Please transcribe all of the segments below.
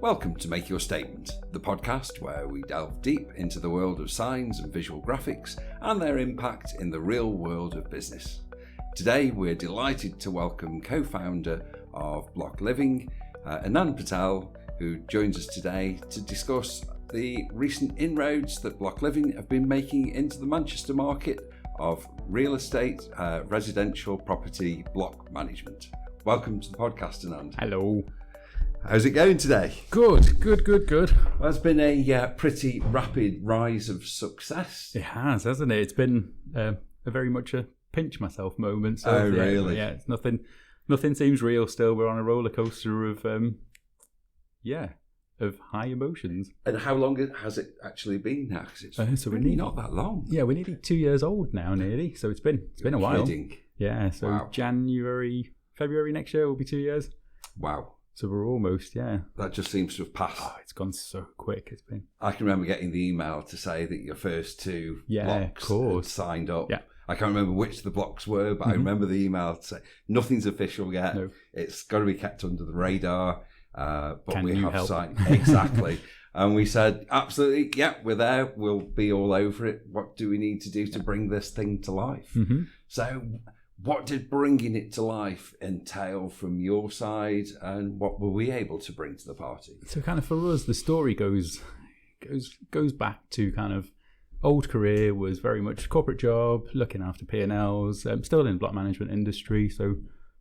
Welcome to Make Your Statement, the podcast where we delve deep into the world of signs and visual graphics and their impact in the real world of business. Today we're delighted to welcome co-founder of Block Living, Anand Patel, who joins us today to discuss the recent inroads that Block Living have been making into the Manchester market of real estate, residential property block management. Welcome to the podcast, Anand. Hello. How's it going today? Good. Well, it's been a pretty rapid rise of success. It has, hasn't it? It's been a very much a pinch myself moment. So, really? Yeah, it's nothing seems real still. We're on a roller coaster of high emotions. And how long has it actually been now? Because it's really not that long. Yeah, we're nearly 2 years old now, nearly. So it's been a while. Kidding. Yeah, so Wow. February next year will be 2 years. Wow. So we're almost, yeah. That just seems to have passed. Oh, it's gone so quick. It's been. I can remember getting the email to say that your first two blocks of course. had signed up. Yeah. I can't remember which the blocks were, but I remember the email to say nothing's official yet. No. It's got to be kept under the radar. But Can we you have help? signed. Exactly. And we said, absolutely, yeah, we're there. We'll be all over it. What do we need to do to bring this thing to life? Mm-hmm. So what did bringing it to life entail from your side, and what were we able to bring to the party? So kind of for us, the story goes back to kind of old career was very much corporate job, looking after P&Ls, still in the block management industry. So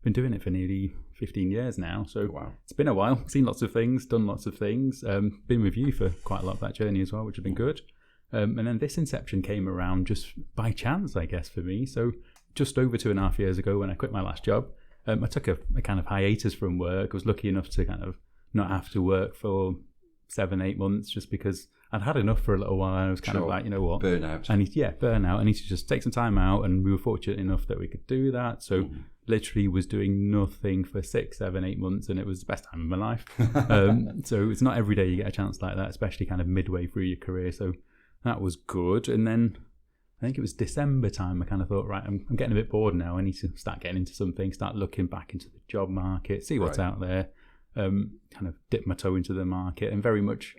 been doing it for nearly 15 years now. So Wow. It's been a while, seen lots of things, done lots of things, been with you for quite a lot of that journey as well, which has been good. And then this inception came around just by chance, I guess, for me. So just over 2.5 years ago when I quit my last job, I took a kind of hiatus from work. I was lucky enough to kind of not have to work for 7-8 months just because I'd had enough for a little while. I was kind of like, you know what? Burnout. Burnout. I need to just take some time out, and we were fortunate enough that we could do that. So literally was doing nothing for 6, 7, 8 months, and it was the best time of my life. So it's not every day you get a chance like that, especially kind of midway through your career. So that was good. And then I think it was December time, I kind of thought, right, I'm getting a bit bored now. I need to start getting into something, start looking back into the job market, see what's out there, kind of dip my toe into the market, and very much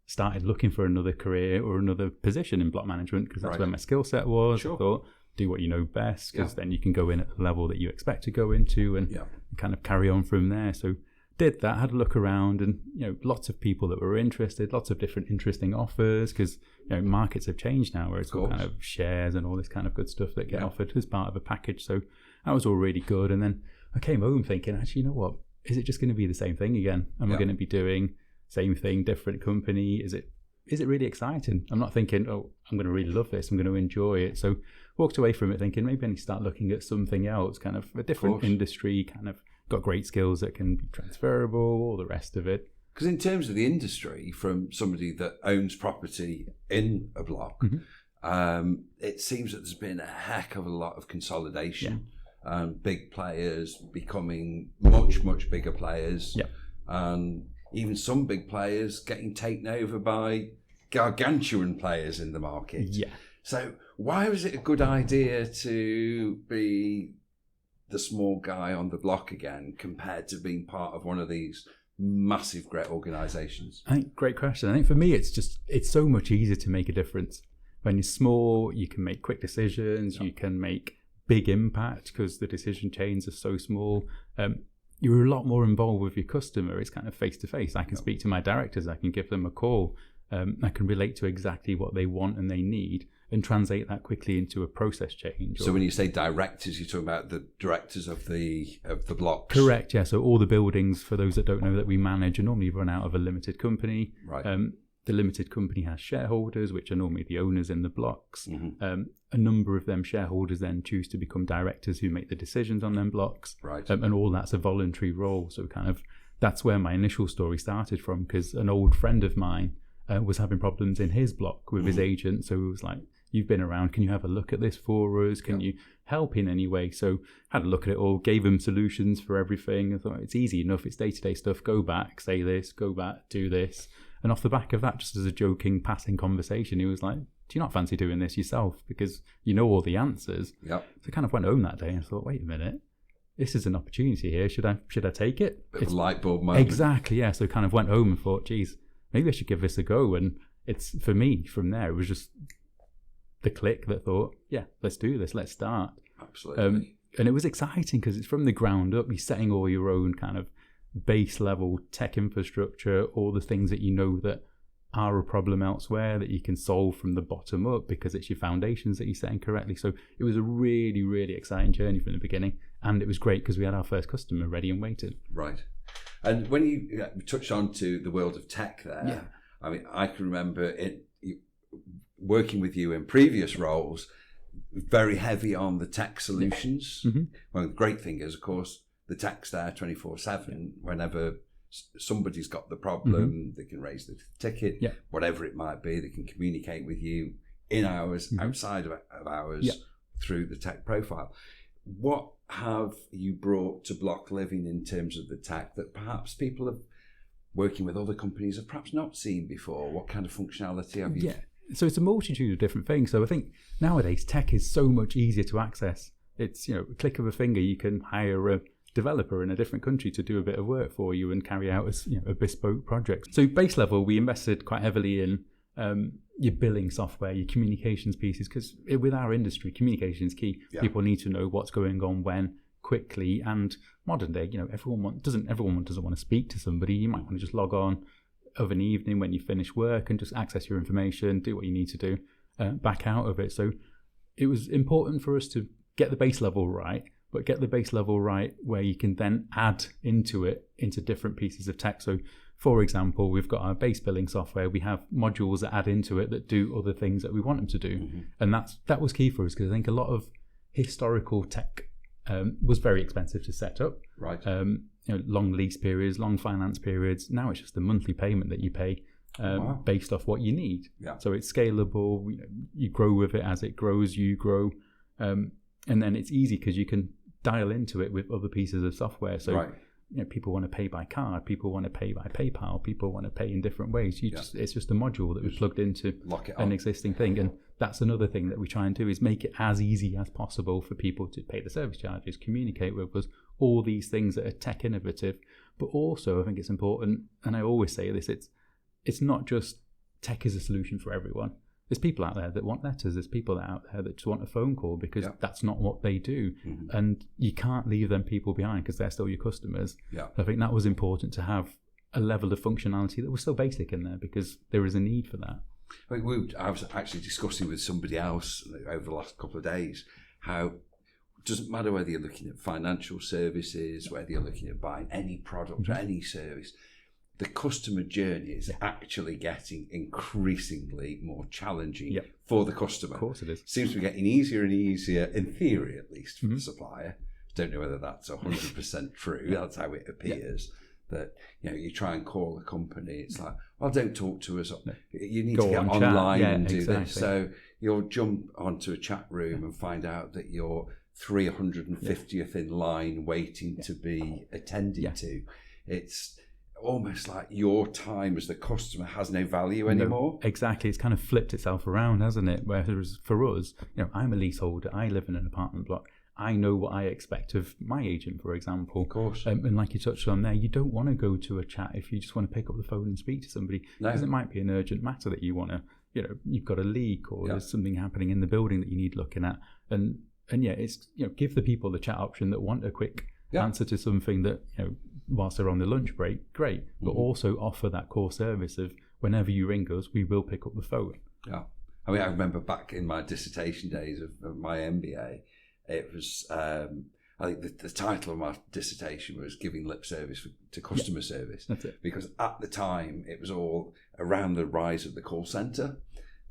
started looking for another career or another position in block management, because that's where my skill set was. Sure. I thought, do what you know best, because then you can go in at the level that you expect to go into and kind of carry on from there. So did that, had a look around, and lots of people that were interested, lots of different interesting offers, because markets have changed now, where it's all kind of shares and all this kind of good stuff that get offered as part of a package. So that was all really good. And then I came home thinking, actually, you know what? Is it just going to be the same thing again? Am I going to be doing same thing, different company? Is it really exciting? I'm not thinking, oh, I'm going to really love this, I'm going to enjoy it. So walked away from it thinking maybe I need to start looking at something else, kind of a different industry, kind of got great skills that can be transferable, all the rest of it. Because in terms of the industry, from somebody that owns property in a block, it seems that there's been a heck of a lot of consolidation. Big players becoming much, much bigger players. And even some big players getting taken over by gargantuan players in the market. So why was it a good idea to be the small guy on the block again compared to being part of one of these massive, great organisations? I think great question. I think for me, it's so much easier to make a difference. When you're small, you can make quick decisions, you can make big impact because the decision chains are so small. You're a lot more involved with your customer. It's kind of face to face. I can speak to my directors. I can give them a call. I can relate to exactly what they want and they need and translate that quickly into a process change. So when you say directors, you're talking about the directors of the blocks? Correct, yeah. So all the buildings, for those that don't know, that we manage are normally run out of a limited company. Right. The limited company has shareholders, which are normally the owners in the blocks. A number of them shareholders then choose to become directors who make the decisions on them blocks. Right. And all that's a voluntary role. So kind of that's where my initial story started from, because an old friend of mine was having problems in his block with his agent. So it was like, you've been around, can you have a look at this for us? Can you help in any way? So had a look at it all, gave him solutions for everything. I thought, it's easy enough, it's day-to-day stuff. Go back, say this, go back, do this. And off the back of that, just as a joking, passing conversation, he was like, do you not fancy doing this yourself? Because you know all the answers. Yep. So I kind of went home that day and thought, wait a minute. this is an opportunity here. Should I take it? Bit of a light bulb moment. Exactly, yeah. So kind of went home and thought, geez, maybe I should give this a go. And it's, for me, from there, it was just the click that thought, yeah, let's do this. Let's start. Absolutely. And it was exciting because it's from the ground up. You're setting all your own kind of base level tech infrastructure, all the things that you know that are a problem elsewhere that you can solve from the bottom up because it's your foundations that you're setting correctly. So it was a really, really exciting journey from the beginning. And it was great because we had our first customer ready and waiting. Right. And when you touched on to the world of tech there, I mean, I can remember working with you in previous roles, very heavy on the tech solutions. Mm-hmm. Well, the great thing is, of course, the tech's there 24/7. Whenever somebody's got the problem, they can raise the ticket, whatever it might be. They can communicate with you in hours, outside of hours, through the tech profile. What have you brought to Block Living in terms of the tech that perhaps people have working with other companies have perhaps not seen before? What kind of functionality have you? So it's a multitude of different things. So I think nowadays tech is so much easier to access. It's, a click of a finger, you can hire a developer in a different country to do a bit of work for you and carry out a bespoke project. So base level, we invested quite heavily in your billing software, your communications pieces, because with our industry, communication is key. Yeah. People need to know what's going on when, quickly, and modern day, everyone doesn't want to speak to somebody. You might want to just log on of an evening when you finish work and just access your information, do what you need to do, back out of it. So it was important for us to get the base level right, but get the base level right where you can then add into different pieces of tech. So for example, we've got our base billing software. We have modules that add into it that do other things that we want them to do. Mm-hmm. And that was key for us because I think a lot of historical tech was very expensive to set up. Right. Long lease periods, long finance periods. Now it's just a monthly payment that you pay based off what you need. Yeah. So it's scalable. You grow with it as it grows. You grow, and then it's easy because you can dial into it with other pieces of software. So people want to pay by card. People want to pay by PayPal. People want to pay in different ways. It's just a module that we plugged into an existing thing. And that's another thing that we try and do is make it as easy as possible for people to pay the service charges, communicate with us, all these things that are tech innovative. But also I think it's important, and I always say this, it's not just tech is a solution for everyone. There's people out there that want letters. There's people out there that just want a phone call because that's not what they do. Mm-hmm. And you can't leave them people behind because they're still your customers. Yeah. I think that was important to have a level of functionality that was still basic in there because there is a need for that. I was actually discussing with somebody else over the last couple of days how it doesn't matter whether you're looking at financial services, whether you're looking at buying any product or any service, the customer journey is actually getting increasingly more challenging for the customer. Of course it is. Seems to be getting easier and easier, in theory at least, for the supplier. Don't know whether that's 100% true. That's how it appears. That you try and call a company, it's like, well, don't talk to us. You need to get online and do this. So you'll jump onto a chat room and find out that you're 350th in line waiting to be attended to. It's almost like your time as the customer has no value anymore. No, exactly. It's kind of flipped itself around, hasn't it? Whereas for us, I'm a leaseholder. I live in an apartment block. I know what I expect of my agent, for example. Of course. And like you touched on there, you don't want to go to a chat if you just want to pick up the phone and speak to somebody. No. Because it might be an urgent matter that you want to, you've got a leak or there's something happening in the building that you need looking at. And it's, give the people the chat option that want a quick answer to something that, whilst they're on the lunch break, great. But also offer that core service of whenever you ring us, we will pick up the phone. Yeah. I mean, I remember back in my dissertation days of my MBA, it was, I think the title of my dissertation was Giving Lip Service to Customer Service. That's it. Because at the time, it was all around the rise of the call centre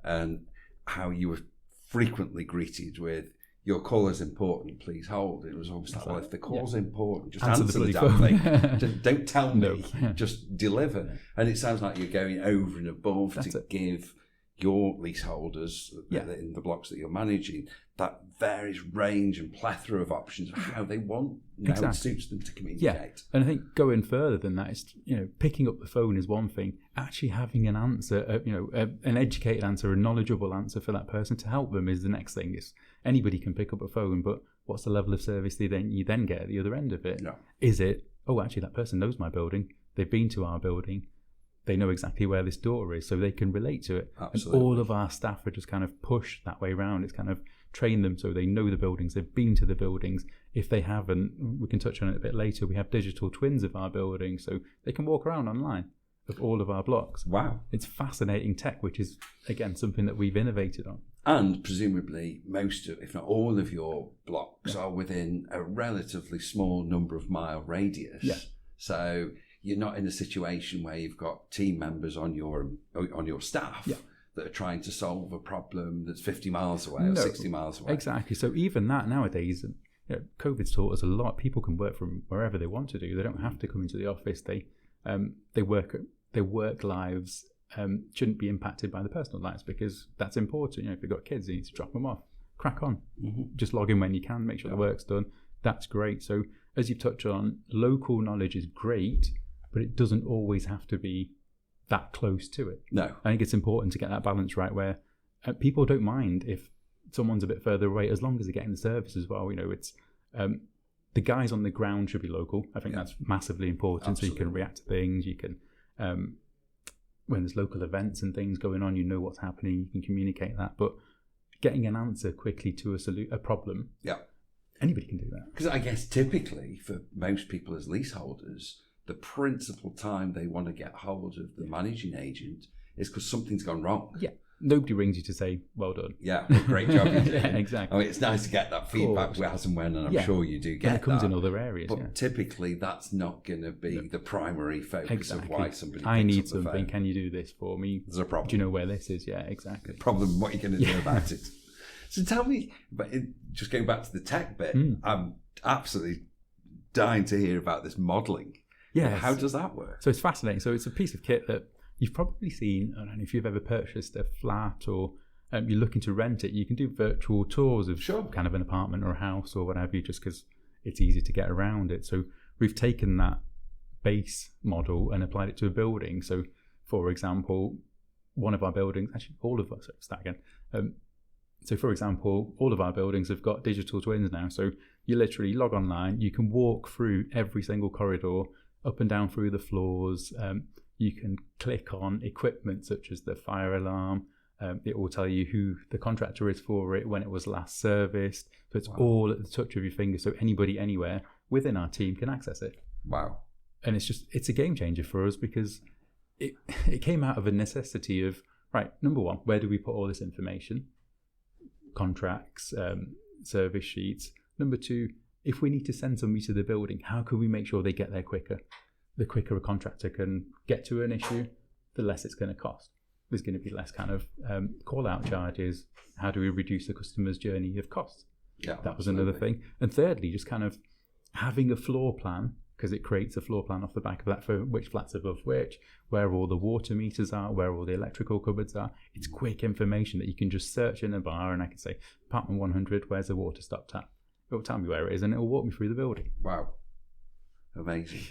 and how you were frequently greeted with, your call is important, please hold. It was almost like, well, if the call's important, just answer the damn thing. Don't tell me, just deliver. And it sounds like you're going over and above to give your leaseholders in the blocks that you're managing that various range and plethora of options of how they want, how it suits them to communicate. Yeah. And I think going further than that is, picking up the phone is one thing. Actually having an answer, an educated answer, a knowledgeable answer for that person to help them is the next thing. Anybody can pick up a phone, but what's the level of service you then get at the other end of it? Yeah. Is it, oh, actually, that person knows my building. They've been to our building. They know exactly where this door is, so they can relate to it. Absolutely. And all of our staff are just kind of pushed that way around. It's kind of train them so they know the buildings. They've been to the buildings. If they haven't, we can touch on it a bit later. We have digital twins of our buildings, so they can walk around online of all of our blocks. Wow. It's fascinating tech, which is, again, something that we've innovated on. And presumably most of, if not all of your blocks are within a relatively small number of mile radius. Yeah. So you're not in a situation where you've got team members on your staff that are trying to solve a problem that's 50 miles away or 60 miles away. Exactly. So even that nowadays, COVID's taught us a lot. People can work from wherever they want to do. They don't have to come into the office. Their work lives shouldn't be impacted by the personal lives, because that's important. If you've got kids, you need to drop them off. Crack on. Mm-hmm. Just log in when you can, make sure the work's done. That's great. So as you've touched on, local knowledge is great, but it doesn't always have to be that close to it. No. I think it's important to get that balance right, where people don't mind if someone's a bit further away, as long as they're getting the service as well. It's the guys on the ground should be local. I think that's massively important. Absolutely. So you can react to things. You can, when there's local events and things going on, you know what's happening. You can communicate that. But getting an answer quickly to a problem, anybody can do that. Because I guess typically for most people as leaseholders, the principal time they want to get hold of the managing agent is because something's gone wrong. Yeah. Nobody rings you to say, well done. Yeah, great job you did. Exactly. I mean, it's nice to get that feedback as and when, and I'm sure you do get it comes that. in other areas. But typically that's not going to be the primary focus of why somebody picks I need up the something. phone. Can you do this for me? There's a problem. Do you know where this is? Yeah, exactly. Problem, what are you going to do about it? So tell me, just going back to the tech bit, I'm absolutely dying to hear about this modelling. Yeah. How does that work? So it's fascinating. So it's a piece of kit that you've probably seen. I don't know if you've ever purchased a flat or you're looking to rent it. You can do virtual tours of kind of an apartment or a house or whatever, just because it's easy to get around it. So we've taken that base model and applied it to a building. So, for example, one of our buildings, actually all of us, start again. So, for example, all of our buildings have got digital twins now. So you literally log online. You can walk through every single corridor, up and down through the floors. You can click on equipment such as the fire alarm. It will tell you who the contractor is for it, when it was last serviced. So it's all at the touch of your finger. So anybody, anywhere within our team can access it. Wow. And it's a game changer for us, because it came out of a necessity of, right, number one, where do we put all this information? Contracts, service sheets. Number two, if we need to send somebody to the building, how can we make sure they get there quicker? The quicker a contractor can get to an issue, the less it's going to cost. There's going to be less kind of call-out charges. How do we reduce the customer's journey of costs? Yeah, that was another thing. And thirdly, just kind of having a floor plan, because it creates a floor plan off the back of that for which flats above which, where all the water meters are, where all the electrical cupboards are. It's quick information that you can just search in a bar, and I can say, apartment 100, where's the water stop tap? It will tell me where it is, and it will walk me through the building. Wow. Amazing.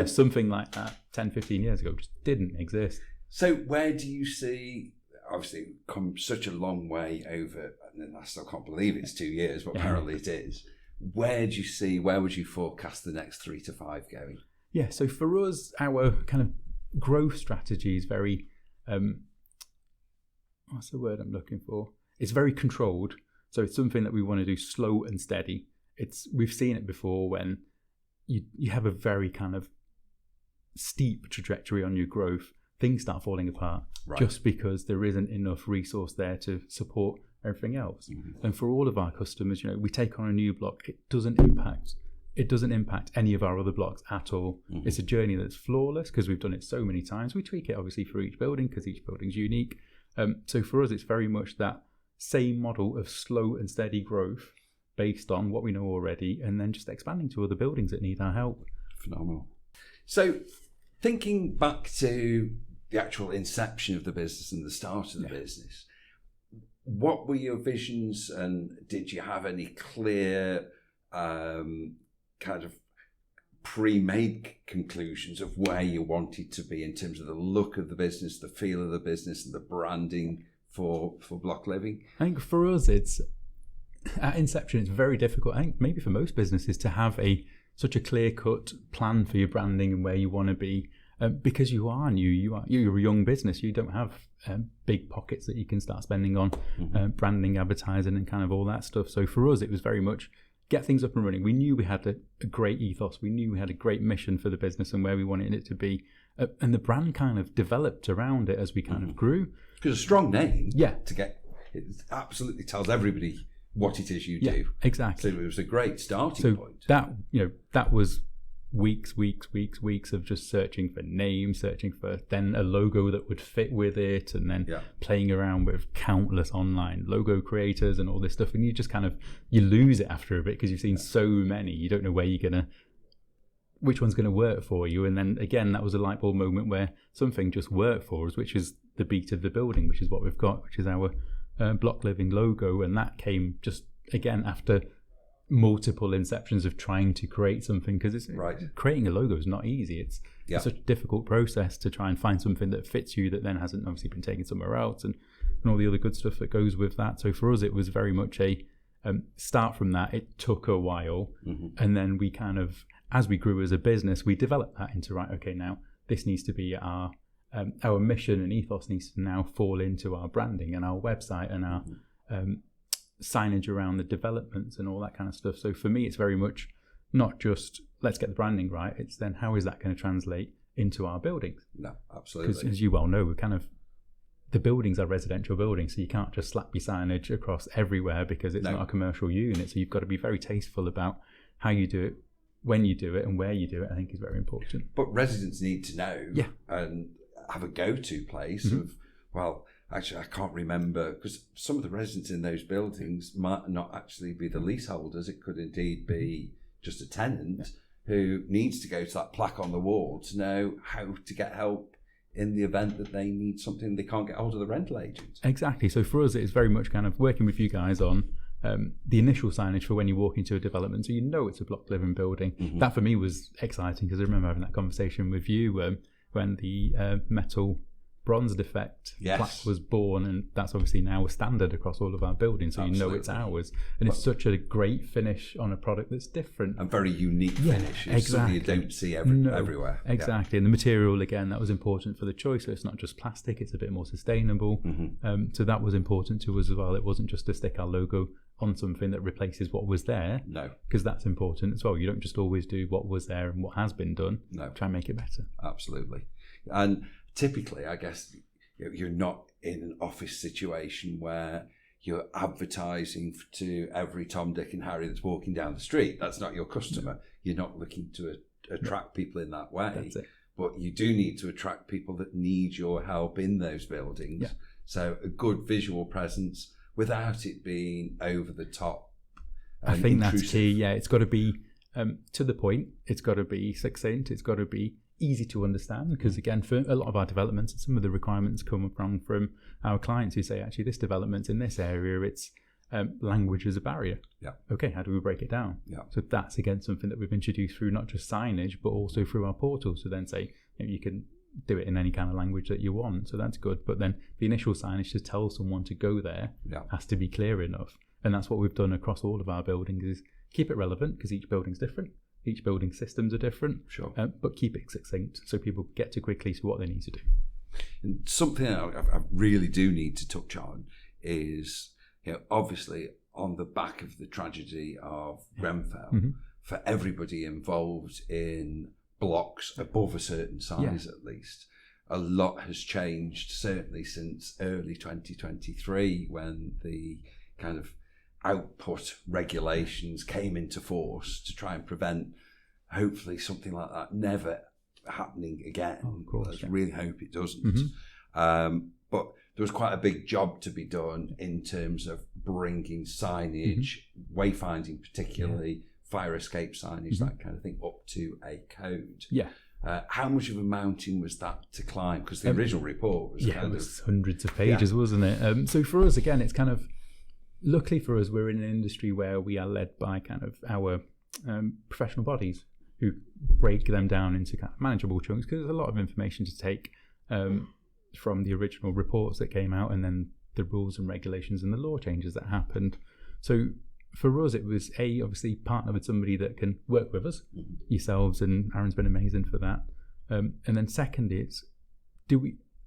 Something like that 10, 15 years ago just didn't exist. So where do you see, obviously come such a long way over, and I still can't believe it's 2 years, but apparently it is. Where would you forecast the next 3 to 5 going? Yeah, so for us, our kind of growth strategy is very, what's the word I'm looking for? It's very controlled. So it's something that we want to do slow and steady. We've seen it before when you have a very kind of steep trajectory on your growth. Things start falling apart just because there isn't enough resource there to support everything else. Mm-hmm. And for all of our customers, we take on a new block. It doesn't impact any of our other blocks at all. Mm-hmm. It's a journey that's flawless because we've done it so many times. We tweak it obviously for each building because each building's unique. So for us, it's very much that same model of slow and steady growth based on what we know already, and then just expanding to other buildings that need our help. Phenomenal. So thinking back to the actual inception of the business and the start of the business, what were your visions, and did you have any clear kind of pre-made conclusions of where you wanted to be in terms of the look of the business, the feel of the business, and the branding for Block Living? I think for us, it's at inception, it's very difficult, I think, maybe for most businesses, to have such a clear-cut plan for your branding and where you want to be, because you are new, you're a young business, you don't have big pockets that you can start spending on branding, advertising, and kind of all that stuff. So for us, it was very much get things up and running. We knew we had a great ethos, we knew we had a great mission for the business and where we wanted it to be, and the brand kind of developed around it as we kind of grew. Because a strong name, yeah, it absolutely tells everybody what it is you do. Exactly. So it was a great starting point. That was weeks of just searching for names, searching for then a logo that would fit with it, and then playing around with countless online logo creators and all this stuff. And you just you lose it after a bit because you've seen so many. You don't know which one's going to work for you. And then again, that was a light bulb moment where something just worked for us, which is the beat of the building, which is what we've got, which is our Block Living logo. And that came just again after multiple inceptions of trying to create something, because creating a logo is not easy. It's such a difficult process to try and find something that fits you that then hasn't obviously been taken somewhere else, and all the other good stuff that goes with that. So for us, it was very much a start from that. It took a while, and then we as we grew as a business, we developed that into now this needs to be our mission and ethos needs to now fall into our branding and our website and our signage around the developments and all that kind of stuff. So for me, it's very much not just let's get the branding right, it's then how is that going to translate into our buildings? No, absolutely. Because as you well know, the buildings are residential buildings, so you can't just slap your signage across everywhere because it's not a commercial unit. So you've got to be very tasteful about how you do it, when you do it, and where you do it. I think is very important. But residents need to know and have a go-to place of, well, actually, I can't remember, because some of the residents in those buildings might not actually be the leaseholders. It could indeed be just a tenant who needs to go to that plaque on the wall to know how to get help in the event that they need something they can't get hold of the rental agent. Exactly. So for us, it's very much working with you guys on the initial signage for when you walk into a development, so it's a Block Living building. That for me was exciting, because I remember having that conversation with you when the metal bronze defect plaque was born, and that's obviously now a standard across all of our buildings, so it's ours, and it's such a great finish on a product that's different and very unique finish. It's something you don't see everywhere. Exactly. And the material, again, that was important for the choice, so it's not just plastic, it's a bit more sustainable. So that was important to us as well. It wasn't just to stick our logo on something that replaces what was there, because that's important as well. You don't just always do what was there and what has been done. Try and make it better. Absolutely. And typically, I guess, you're not in an office situation where you're advertising to every Tom, Dick and Harry that's walking down the street. That's not your customer. You're not looking to attract people in that way. That's it. But you do need to attract people that need your help in those buildings. So a good visual presence without it being over the top. I think intrusive. That's key. Yeah, it's got to be to the point. It's got to be succinct. It's got to be easy to understand, because again, for a lot of our developments, some of the requirements come from our clients who say, actually, this development's in this area, it's language is a barrier. Okay, how do we break it down? So that's again something that we've introduced through not just signage but also through our portal, so then say you can do it in any kind of language that you want, so that's good. But then the initial signage to tell someone to go there has to be clear enough, and that's what we've done across all of our buildings, is keep it relevant, because each building's different. Each building systems are different, but keep it succinct so people get to quickly to what they need to do. And something I really do need to touch on is, obviously on the back of the tragedy of Grenfell, for everybody involved in blocks above a certain size at least, a lot has changed, certainly since early 2023, when the kind of output regulations came into force to try and prevent, hopefully, something like that never happening again. Of course, let's really hope it doesn't. But there was quite a big job to be done in terms of bringing signage, wayfinding particularly, fire escape signage, that kind of thing, up to a code. How much of a mountain was that to climb? Because the original report was it was hundreds of pages, wasn't it? So for us, again, it's kind of, luckily for us, we're in an industry where we are led by kind of our professional bodies who break them down into kind of manageable chunks, because there's a lot of information to take from the original reports that came out, and then the rules and regulations and the law changes that happened. So for us, it was obviously partner with somebody that can work with us, yourselves, and Aaron's been amazing for that. And then secondly, it's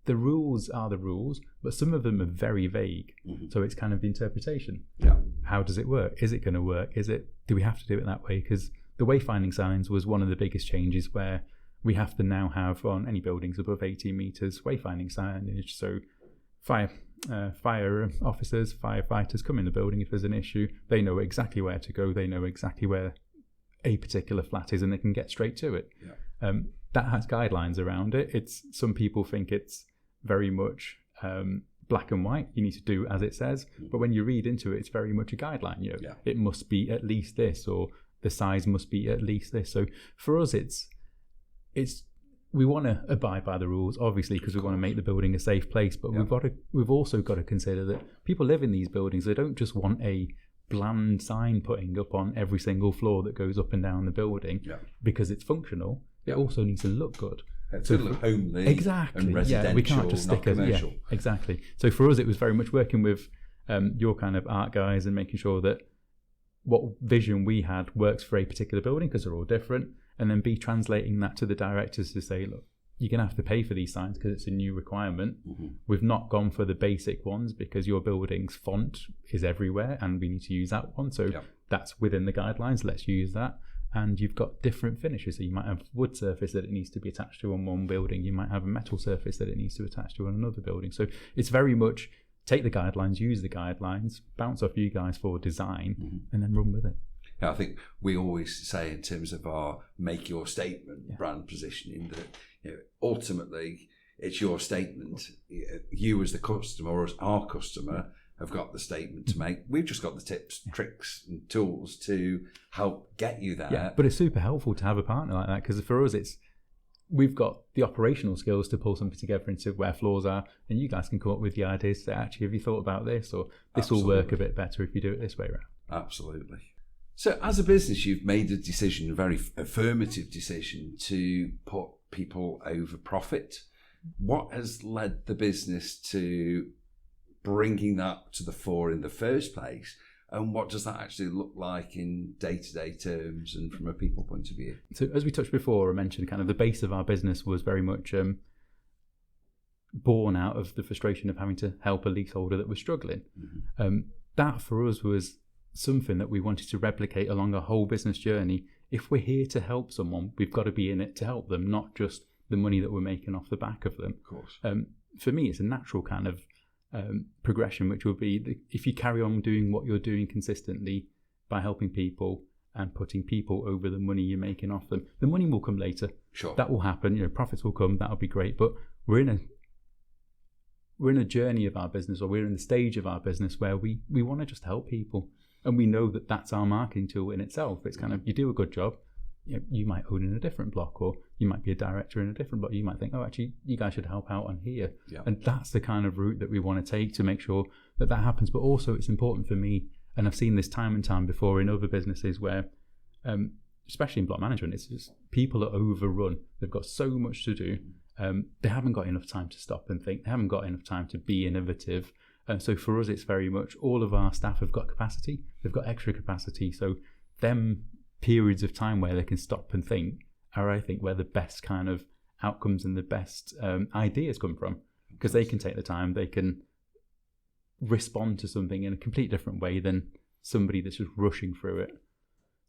the rules are the rules, but some of them are very vague. So it's kind of the interpretation. Yeah. How does it work? Is it going to work? Do we have to do it that way? Because the wayfinding signs was one of the biggest changes, where we have to now have on any buildings above 18 meters wayfinding signage. So fire officers, firefighters come in the building if there's an issue. They know exactly where to go. They know exactly where a particular flat is, and they can get straight to it. Yeah. That has guidelines around it. Some people think it's very much black and white. You need to do as it says. But when you read into it, it's very much a guideline. It must be at least this, or the size must be at least this. So for us, it's we want to abide by the rules, obviously, because we want to make the building a safe place. But we've also got to consider that people live in these buildings. They don't just want a bland sign putting up on every single floor that goes up and down the building because it's functional. It also needs to look good. It's to look homely, exactly. And residential, we can't just stick commercial. Exactly. So for us, it was very much working with your kind of art guys and making sure that what vision we had works for a particular building, because they're all different, and then translating that to the directors to say, look, you're going to have to pay for these signs because it's a new requirement. We've not gone for the basic ones because your building's font is everywhere and we need to use that one. So that's within the guidelines. Let's use that. And you've got different finishes. So you might have wood surface that it needs to be attached to on one building. You might have a metal surface that it needs to attach to on another building. So it's very much take the guidelines, use the guidelines, bounce off you guys for design, and then run with it. Yeah, I think we always say in terms of our make your statement brand positioning that ultimately it's your statement. You as the customer or as our customer have got the statement to make. We've just got the tips, tricks and tools to help get you there. Yeah, but it's super helpful to have a partner like that, because for us we've got the operational skills to pull something together into where floors are, and you guys can come up with the ideas to actually, have you thought about this, or this will work a bit better if you do it this way around. Absolutely. So as a business, you've made a decision, a very affirmative decision, to put people over profit. What has led the business to bringing that to the fore in the first place, and what does that actually look like in day-to-day terms and from a people point of view? So as we touched before, I mentioned kind of the base of our business was very much born out of the frustration of having to help a leaseholder that was struggling. That for us was something that we wanted to replicate along our whole business journey. If we're here to help someone, we've got to be in it to help them, not just the money that we're making off the back of them. Of course. For me, it's a natural kind of progression, which will be if you carry on doing what you're doing consistently by helping people and putting people over the money you're making off them, the money will come later. Sure. That will happen. Profits will come. That'll be great. But we're in a journey of our business, or we're in the stage of our business where we want to just help people, and we know that that's our marketing tool in itself. It's kind of, you do a good job. You might own in a different block, or you might be a director in a different block. You might think, oh, actually, you guys should help out on here. Yeah. And that's the kind of route that we want to take to make sure that happens. But also it's important for me, and I've seen this time and time before in other businesses where, especially in block management, it's just people are overrun. They've got so much to do. They haven't got enough time to stop and think. They haven't got enough time to be innovative. So for us, it's very much all of our staff have got capacity. They've got extra capacity. So them periods of time where they can stop and think are, I think, where the best kind of outcomes and the best ideas come from, because they can take the time, they can respond to something in a complete different way than somebody that's just rushing through it.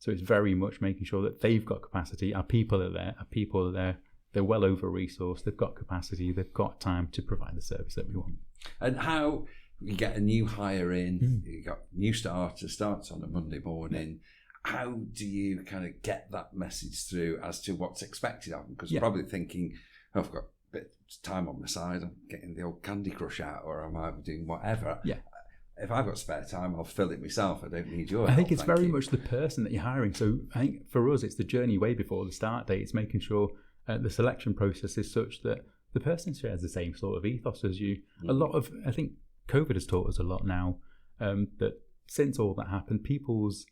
So it's very much making sure that they've got capacity, our people are there, they're well over resourced, they've got capacity, they've got time to provide the service that we want. And how you get a new hire in, you got new starts on a Monday morning. How do you kind of get that message through as to what's expected of them? Because they're probably thinking, oh, I've got a bit of time on my side, I'm getting the old Candy Crush out, or I might be doing whatever. Yeah. If I've got spare time, I'll fill it myself. I don't need your help. I think it's very much the person that you're hiring. So I think for us, it's the journey way before the start date. It's making sure the selection process is such that the person shares the same sort of ethos as you. I think COVID has taught us a lot now, that since all that happened, people's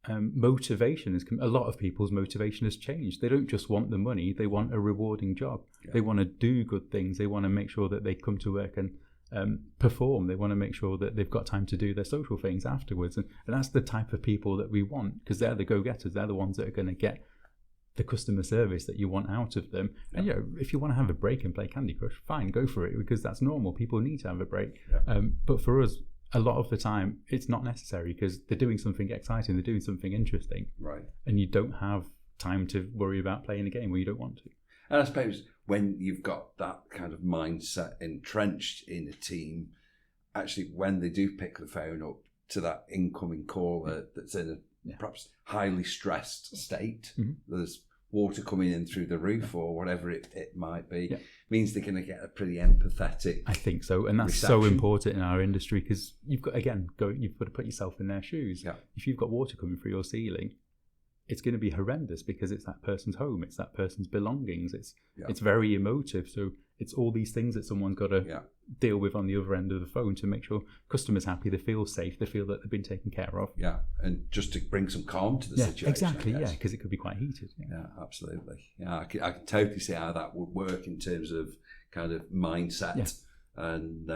motivation a lot of people's motivation has changed. They don't just want the money, they want a rewarding job. They want to do good things, they want to make sure that they come to work and perform. They want to make sure that they've got time to do their social things afterwards. And that's the type of people that we want, because they're the go-getters. They're the ones that are going to get the customer service that you want out of them. And if you want to have a break and play Candy Crush, fine, go for it, because that's normal. People need to have a break. But for us, a lot of the time, it's not necessary, because they're doing something exciting, they're doing something interesting, right? And you don't have time to worry about playing a game where you don't want to. And I suppose when you've got that kind of mindset entrenched in a team, actually when they do pick the phone up to that incoming caller that's in a perhaps highly stressed state, there's water coming in through the roof or whatever it might be, means they're going to get a pretty empathetic, I think so. And that's reception. So important in our industry, because you've got to put yourself in their shoes. If you've got water coming through your ceiling, it's going to be horrendous, because it's that person's home, it's that person's belongings, it's very emotive. So it's all these things that someone's got to deal with on the other end of the phone to make sure customers happy, they feel safe, they feel that they've been taken care of. And just to bring some calm to the situation. Exactly, because it could be quite heated. Absolutely. I can totally see how that would work in terms of kind of mindset and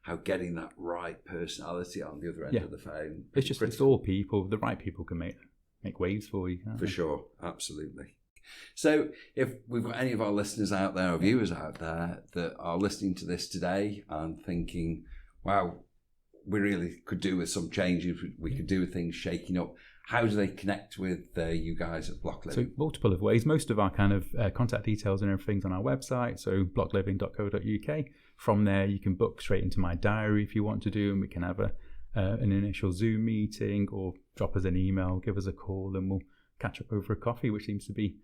how getting that right personality on the other end of the phone. It's all people. The right people can make waves for you. For sure, absolutely. So if we've got any of our listeners out there or viewers out there that are listening to this today and thinking, wow, we really could do with some changes, we could do with things shaking up, how do they connect with you guys at Block Living? So multiple of ways. Most of our kind of contact details and everything's on our website, so blockliving.co.uk. From there you can book straight into my diary if you want to do, and we can have an initial Zoom meeting, or drop us an email, give us a call, and we'll catch up over a coffee, which seems to be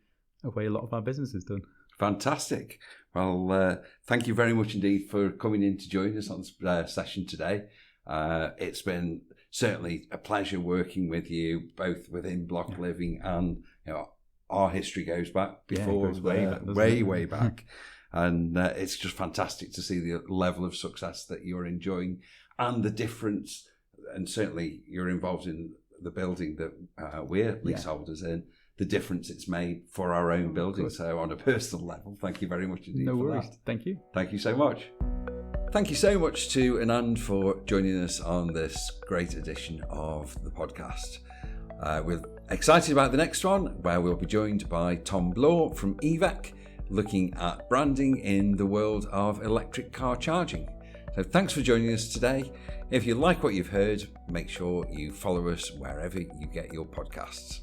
a way a lot of our business is done. Fantastic. Well, thank you very much indeed for coming in to join us on this session today. It's been certainly a pleasure working with you, both within Block Living, and our history goes back before, way back. And it's just fantastic to see the level of success that you're enjoying and the difference. And certainly you're involved in the building that we're leaseholders in, the difference it's made for our own building. So on a personal level, thank you very much indeed for worries. that. Thank you. Thank you so much. Thank you so much to Anand for joining us on this great edition of the podcast. We're excited about the next one, where we'll be joined by Tom Bloor from EVEC, looking at branding in the world of electric car charging. So thanks for joining us today. If you like what you've heard, make sure you follow us wherever you get your podcasts.